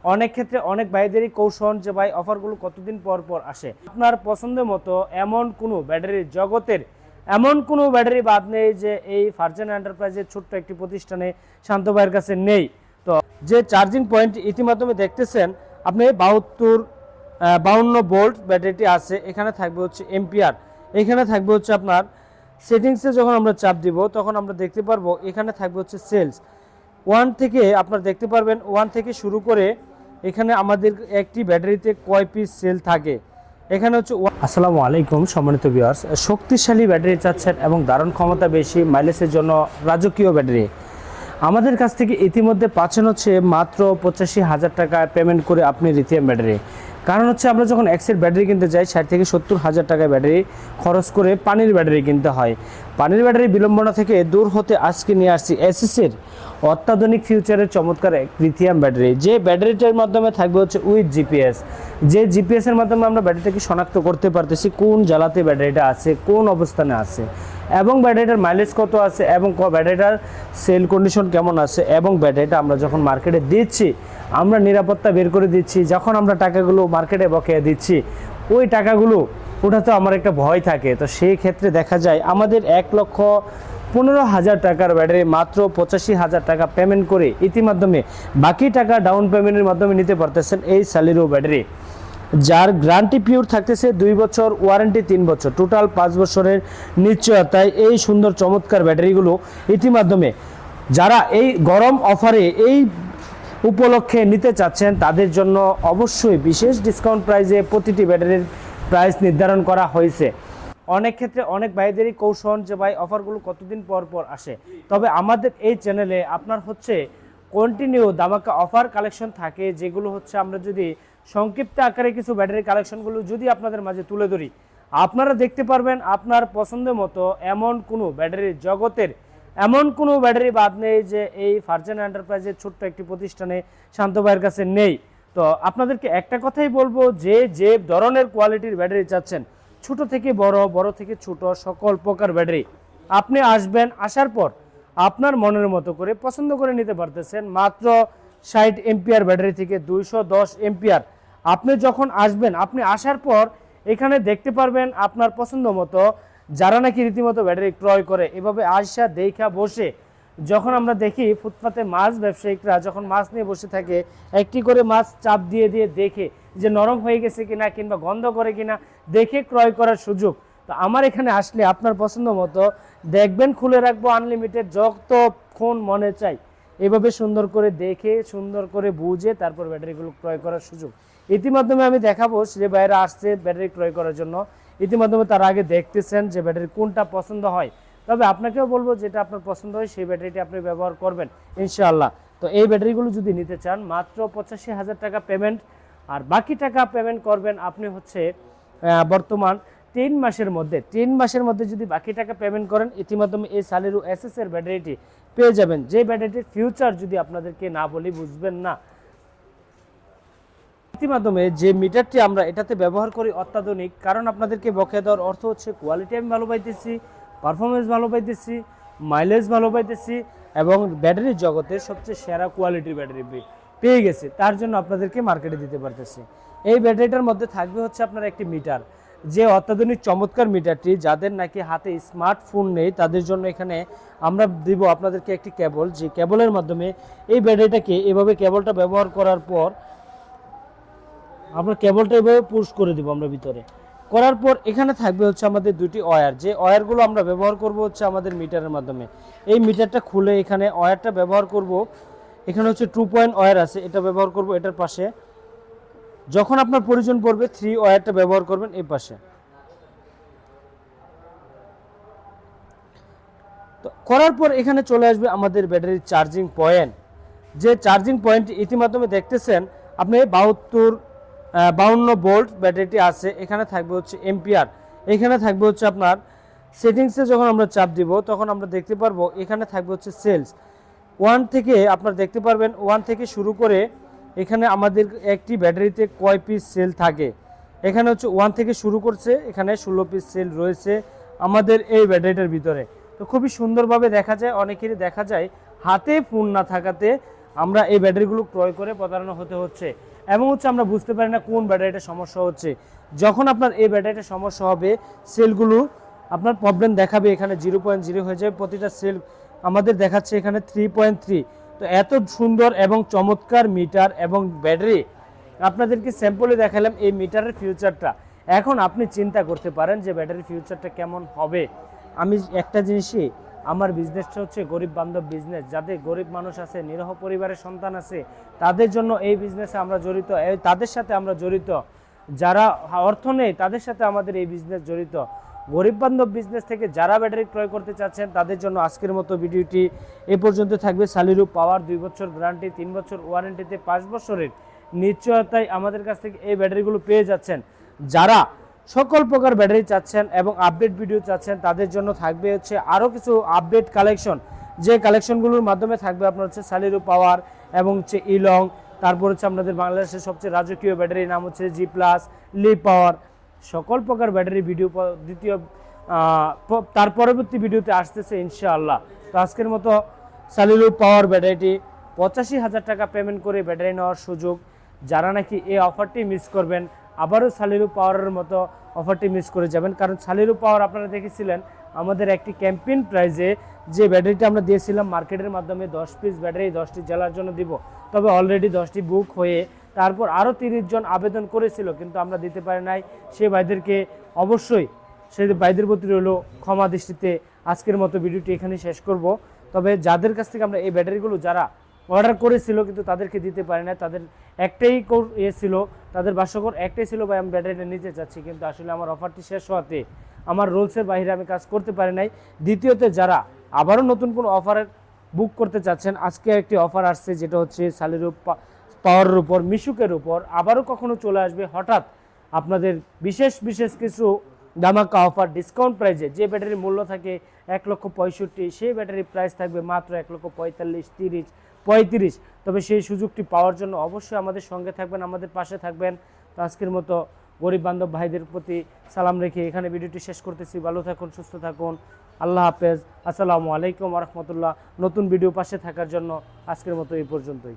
অনেক ক্ষেত্রে অনেক ভাইদেরই কৌশল যে ভাই অফারগুলো কতদিন পর পর আসে। আপনার পছন্দের মতো এমন কোনো ব্যাটারির জগতের এমন কোনো ব্যাটারি বাদ নেই যে এই ফারজান এন্টারপ্রাইজের ছোট্ট একটি প্রতিষ্ঠানে শান্ত ভাইয়ের কাছে নেই। তো যে চার্জিং পয়েন্ট ইতিমাধ্যমে দেখতেছেন আপনি 52 ভোল্ট ব্যাটারিটি আছে। এখানে থাকবে হচ্ছে এম্পিয়ার, এখানে থাকবে হচ্ছে আপনার সেটিংসে যখন আমরা চাপ দিব তখন আমরা দেখতে পারবো এখানে থাকবে হচ্ছে সেলস ওয়ান থেকে আপনার দেখতে পারবেন ওয়ান থেকে শুরু করে এখানে আমাদের একটি ব্যাটারিতে কয় পিস সেল থাকে। এখানে হচ্ছে আসসালামু আলাইকুম সম্মানিত ভিউয়ার্স, শক্তিশালী ব্যাটারি চাচ্ছেন এবং ধারণ ক্ষমতা বেশি, মাইলেজের জন্য রাজকীয় ব্যাটারি আমাদের কাছ থেকে ইতিমধ্যে পাচ্ছেন হচ্ছে মাত্র 85,000 টাকা পেমেন্ট করে আপনি লিথিয়াম ব্যাটারি। কারণ হচ্ছে আমরা যখন এক্সের ব্যাটারি কিনতে যাই 60 থেকে 70,000 টাকায় ব্যাটারি খরচ করে পানির ব্যাটারি কিনতে হয়। পানির ব্যাটারি বিলম্বনা থেকে দূর হতে আজকে নিয়ে আসছি এসএসের অত্যাধুনিক ফিউচারের চমৎকার এক লিথিয়াম ব্যাটারি, যে ব্যাটারিটার মাধ্যমে থাকবে হচ্ছে উইথ জিপিএস, যে জিপিএসের মাধ্যমে আমরা ব্যাটারিটাকে শনাক্ত করতে পারতেছি কোন জ্বালাতে ব্যাটারিটা আছে, কোন অবস্থানে আছে, এবং ব্যাটারিটার মাইলেজ কত আছে, এবং ব্যাটারিটার সেল কন্ডিশন কেমন আছে, এবং ব্যাটারিটা আমরা যখন মার্কেটে দিচ্ছি আমরা নিরাপত্তা বের করে দিচ্ছি, যখন আমরা টাকাগুলো মার্কেটে বকেয়া দিচ্ছি ওই টাকাগুলো ওঠাতে আমার একটা ভয় থাকে। তো সেই ক্ষেত্রে দেখা যায় আমাদের 1,15,000 টাকার ব্যাটারি মাত্র 85,000 টাকা পেমেন্ট করে ইতিমাধ্যমে বাকি টাকা ডাউন পেমেন্টের মাধ্যমে নিতে পারতেছেন এই স্যালিরো ব্যাটারি, যার গ্যারান্টি পিওর থাকতেছে 2 বছর, ওয়ারেন্টি 3 বছর, টোটাল 5 বছরের নিশ্চয়তায় এই সুন্দর চমৎকার ব্যাটারিগুলো ইতিমাধ্যমে যারা এই গরম অফারে এই উপলক্ষে নিতে চাচ্ছেন তাদের জন্য অবশ্যই বিশেষ ডিসকাউন্ট প্রাইসে প্রতিটি ব্যাটারির প্রাইস নির্ধারণ করা হয়েছে। অনেক ক্ষেত্রে অনেক ভাইদেরই কৌশল যে ভাই অফারগুলো কতদিন পর পর আসে, তবে আমাদের এই চ্যানেলে আপনার হচ্ছে কন্টিনিউ দামাকা অফার কালেকশন থাকে, যেগুলো হচ্ছে আমরা যদি সংক্ষিপ্ত আকারে কিছু ব্যাটারি কালেকশনগুলো যদি আপনাদের মাঝে তুলে ধরি আপনারা দেখতে পারবেন আপনার পছন্দের মতো এমন কোনো ব্যাটারির জগতের এমন কোনো ব্যাটারি বাদ নেই যে এই ফারজান এন্টারপ্রাইজের ছোট্ট একটি প্রতিষ্ঠানে শান্ত ভাইয়ের কাছে নেই। তো আপনাদেরকে একটা কথাই বলবো, যে যে ধরনের কোয়ালিটির ব্যাটারি চাচ্ছেন, ছোট থেকে বড়, বড় থেকে ছোট, সকল প্রকার ব্যাটারি আপনি আসবেন, আসার পর আপনার মনের মতো করে পছন্দ করে নিতে পারতেছেন। মাত্র 60 এম্পিয়ার ব্যাটারি থেকে 210 এম্পিয়ার আপনি যখন আসবেন, আপনি আসার পর এখানে দেখতে পারবেন আপনার পছন্দ মতো যারা নাকি রীতিমতো ব্যাটারি ক্রয় করে এভাবে আসা দেখা বসে, যখন আমরা দেখি ফুটপাতে মাছ ব্যবসায়িকরা যখন মাছ নিয়ে বসে থাকে একটি করে মাছ চাপ দিয়ে দিয়ে দেখে যে নরম হয়ে গেছে কিনা কিংবা গন্ধ করে কিনা দেখে ক্রয় করার সুযোগ। তো আমার এখানে আসলে আপনার পছন্দ মতো দেখবেন, খুলে রাখবো আনলিমিটেড, যতক্ষণ মনে চাই এভাবে সুন্দর করে দেখে সুন্দর করে বুঝে তারপর ব্যাটারিগুলো ক্রয় করার সুযোগ। ইতিমাধ্যমে আমি দেখাবো যে বাইরে আসছে ব্যাটারি ক্রয় করার জন্য, ইতিমাধ্যমে তার আগে দেখতেছেন যে ব্যাটারি কোনটা পছন্দ হয়, তবে আপনাকেও বলবো যেটা আপনার পছন্দ হয় সেই ব্যাটারিটি আপনি ব্যবহার করবেন ইনশাআল্লাহ। তো এই ব্যাটারিগুলো যদি নিতে চান মাত্র 85,000 টাকা পেমেন্ট, আর বাকি টাকা পেমেন্ট করবেন আপনি হচ্ছে বর্তমান 3 মাসের মধ্যে যদি বাকি টাকা পেমেন্ট করেন ইতিমাধ্যমে এই সালেরু এসএস এর ব্যাটারিটি পেয়ে যাবেন, যে ব্যাটারিটির ফিউচার যদি আপনাদেরকে না বলি বুঝবেন না। ইতিমাধ্যমে যে মিটারটি আমরা এটাতে ব্যবহার করি অত্যাধুনিক, কারণ আপনাদেরকে বকেয়া দেওয়ার অর্থ হচ্ছে কোয়ালিটি আমি ভালো পাইতেছি, পারফরমেন্স ভালো পাইতেছি, মাইলেজ ভালো পাইতেছি, এবং ব্যাটারির জগতের সবচেয়ে সেরা কোয়ালিটির ব্যাটারি পেয়ে গেছে, তার জন্য আপনাদেরকে মার্কেটে দিতে পারতেছি। এই ব্যাটারিটার মধ্যে থাকবে হচ্ছে আপনার একটি মিটার, যে অত্যাধুনিক চমৎকার মিটারটি যাদের নাকি হাতে স্মার্টফোন নেই তাদের জন্য এখানে আমরা দিব আপনাদেরকে একটি কেবল, যে কেবলের মাধ্যমে এই ব্যাটারিটাকে এভাবে কেবলটা ব্যবহার করার পর আমরা কেবলটা এভাবে পুশ করে দিব আমরা ভিতরে করার পর এখানে থাকবে হচ্ছে আমাদের দুটি ওয়্যার, যে ওয়্যারগুলো আমরা ব্যবহার করব হচ্ছে আমাদের মিটারের মাধ্যমে। এই মিটারটা খুলে এখানে ওয়্যারটা ব্যবহার করব, এখানে হচ্ছে 2 পয়েন্ট ওয়্যার আছে, এটা ব্যবহার করব এটার পাশে, যখন আপনার প্রয়োজন পড়বে 3 ওয়্যারটা ব্যবহার করবেন এই পাশে। তো করার পর এখানে চলে আসবে আমাদের ব্যাটারির চার্জিং পয়েন্ট, যে চার্জিং পয়েন্ট ইতিমাধ্যমে দেখতেছেন আপনি 52 ভোল্ট ব্যাটারিটি আছে। এখানে থাকবে হচ্ছে এম্পিয়ার, এখানে থাকবে হচ্ছে আপনার সেটিংসে যখন আমরা চাপ দিব তখন আমরা দেখতে পারবো এখানে থাকবে হচ্ছে সেলস ওয়ান থেকে আপনার দেখতে পারবেন ওয়ান থেকে শুরু করে এখানে আমাদের একটি ব্যাটারিতে কয় পিস সেল থাকে। এখানে হচ্ছে ওয়ান থেকে শুরু করছে, এখানে 16 পিস সেল রয়েছে আমাদের এই ব্যাটারিটার ভিতরে। তো খুবই সুন্দরভাবে দেখা যায়, অনেকেরই দেখা যায় হাতে ফোন না থাকাতে আমরা এই ব্যাটারিগুলো ক্রয় করে প্রতারণা হতে হচ্ছে এবং হচ্ছে আমরা বুঝতে পারি না কোন ব্যাটারিটা সমস্যা হচ্ছে। যখন আপনার এই ব্যাটারিটা সমস্যা হবে, সেলগুলো আপনার প্রবলেম দেখাবে, এখানে 0.0 হয়ে যাবে, প্রতিটা সেল আমাদের দেখাচ্ছে এখানে 3.3। তো এত সুন্দর এবং চমৎকার মিটার এবং ব্যাটারি আপনাদেরকে স্যাম্পলে দেখালাম এই মিটারের ফিউচারটা। এখন আপনি চিন্তা করতে পারেন যে ব্যাটারির ফিউচারটা কেমন হবে। আমি একটা জিনিসই, আমার বিজনেসটা হচ্ছে গরিব বান্ধব বিজনেস, যাদের গরিব মানুষ আছে, নিরহ পরিবারের সন্তান আছে, তাদের জন্য এই বিজনেসে আমরা জড়িত, তাদের সাথে আমরা জড়িত। যারা অর্থ নেই তাদের সাথে আমাদের এই বিজনেস জড়িত। গরিব বান্ধব বিজনেস থেকে যারা ব্যাটারি ক্রয় করতে চাচ্ছেন তাদের জন্য আজকের মতো ভিডিওটি এ পর্যন্ত থাকবে। সালিরু পাওয়ার 2 বছর গ্যারান্টি, 3 বছর ওয়ারেন্টিতে 5 বছরের নিশ্চয়তায় আমাদের কাছ থেকে এই ব্যাটারিগুলো পেয়ে যাচ্ছেন। যারা সকল প্রকার ব্যাটারি চাচ্ছেন এবং আপডেট ভিডিও চাচ্ছেন তাদের জন্য থাকবে হচ্ছে আরও কিছু আপডেট কালেকশন, যে কালেকশনগুলোর মাধ্যমে থাকবে আপনার হচ্ছে সালিরু পাওয়ার এবং হচ্ছে ইলং, তারপর হচ্ছে আপনাদের বাংলাদেশের সবচেয়ে রাজকীয় ব্যাটারির নাম হচ্ছে জি প্লাস, লি পাওয়ার, সকল প্রকার ব্যাটারি ভিডিও তার পরবর্তী ভিডিওতে আসতেছে ইনশাআল্লাহ। তো আজকের মতো সালিরু পাওয়ার ব্যাটারিটি 85,000 টাকা পেমেন্ট করে ব্যাটারি নেওয়ার সুযোগ। যারা নাকি এই অফারটি মিস করবেন, আবারও সালিরু পাওয়ারের মতো অফারটি মিস করে যাবেন। কারণ সালিরু পাওয়ার আপনারা দেখেছিলেন আমাদের একটি ক্যাম্পেইন প্রাইজে যে ব্যাটারিটা আমরা দিয়েছিলাম মার্কেটের মাধ্যমে 10 পিস ব্যাটারি 10টি জেলার জন্য দিব, তবে অলরেডি 10টি বুক হয়ে তারপর আরও 30 জন আবেদন করেছিল, কিন্তু আমরা দিতে পারি নাই। সেই ভাইদেরকে অবশ্যই, সেই ভাইদের প্রতি রইল ক্ষমা দৃষ্টিতে। আজকের মতো ভিডিওটি এখানে শেষ করব। তবে যাদের কাছ থেকে আমরা এই ব্যাটারিগুলো যারা অর্ডার করেছিল কিন্তু তাদেরকে দিতে পারি না, তাদের একটাই ছিল, তাদের ভাষ্যকর একটাই ছিল, ভাই আমি ব্যাটারিটা নিতে চাচ্ছি, কিন্তু আসলে আমার অফারটি শেষ হওয়াতে আমার রুলসের বাইরে আমি কাজ করতে পারি নাই। দ্বিতীয়ত যারা আবারও নতুন কোনো অফারের বুক করতে চাচ্ছেন, আজকে একটি অফার আসছে যেটা হচ্ছে সালিরু পাওয়ারের উপর, মিশুকের উপর আবারও কখনো চলে আসবে হঠাৎ আপনাদের বিশেষ বিশেষ কিছু ধামাকা অফার ডিসকাউন্ট প্রাইজে। যে ব্যাটারির মূল্য থাকে 1,65,000, সেই ব্যাটারির প্রাইস থাকবে মাত্র 1,45,000, 30, 35। তবে সেই সুযোগটি পাওয়ার জন্য অবশ্যই আমাদের সঙ্গে থাকবেন, আমাদের পাশে থাকবেন। তো আজকের মতো গরিব বান্ধব ভাইদের প্রতি সালাম রেখে এখানে ভিডিওটি শেষ করতেছি। ভালো থাকুন, সুস্থ থাকুন, আল্লাহ হাফেজ, আসসালামু আলাইকুম ওয়া রাহমাতুল্লাহ। নতুন ভিডিও পাশে থাকার জন্য আজকের মতো এই পর্যন্তই।